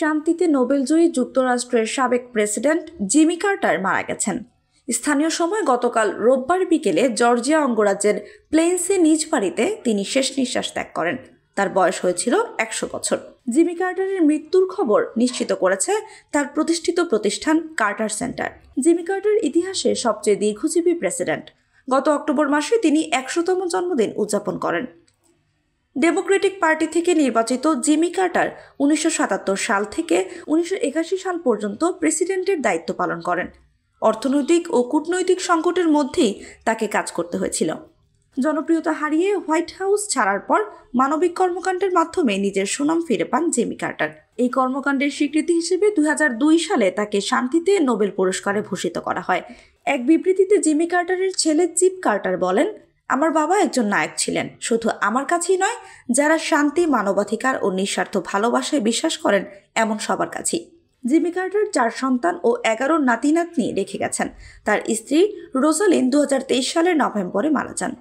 শান্তিতে নোবেলজয়ী যুক্তরাষ্ট্রের সাবেক প্রেসিডেন্ট জিমি কার্টার মারা গেছেন। স্থানীয় সময় গতকাল রোববার বিকেলে জর্জিয়া অঙ্গরাজ্যের প্লেন্সে নিজ বাড়িতে তিনি শেষ নিঃশ্বাস ত্যাগ করেন। তার বয়স হয়েছিল 100 বছর। জিমি কার্টারের মৃত্যুর খবর নিশ্চিত করেছে তার প্রতিষ্ঠিত প্রতিষ্ঠান কার্টার সেন্টার। জিমি কার্টার ইতিহাসে সবচেয়ে দীর্ঘজীবী প্রেসিডেন্ট। গত অক্টোবর মাসে তিনি 100তম জন্মদিন উদযাপন করেন। ডেমোক্রেটিক পার্টি থেকে নির্বাচিত জিমি কার্টার 1977 সাল থেকে 1981 সাল পর্যন্ত প্রেসিডেন্টের দায়িত্ব পালন করেন। অর্থনৈতিক ও কূটনৈতিক সংকটের মধ্যেই তাকে কাজ করতে হয়েছিল। জনপ্রিয়তা হারিয়ে হোয়াইট হাউস ছাড়ার পর মানবিক কর্মকাণ্ডের মাধ্যমে নিজের সুনাম ফিরে পান জিমি কার্টার। এই কর্মকাণ্ডের স্বীকৃতি হিসেবে 2002 সালে তাকে শান্তিতে নোবেল পুরস্কারে ভূষিত করা হয়। এক বিবৃতিতে জিমি কার্টারের ছেলে চিপ কার্টার বলেন, আমার বাবা একজন নায়ক ছিলেন, শুধু আমার কাছেই নয়, যারা শান্তি, মানবাধিকার ও নিঃস্বার্থ ভালোবাসায় বিশ্বাস করেন এমন সবার কাছেই। জিমি কার্টার 4 সন্তান ও 11 নাতি নাতনি রেখে গেছেন। তার স্ত্রী রোজালিন 2023 সালের নভেম্বরে মারা যান।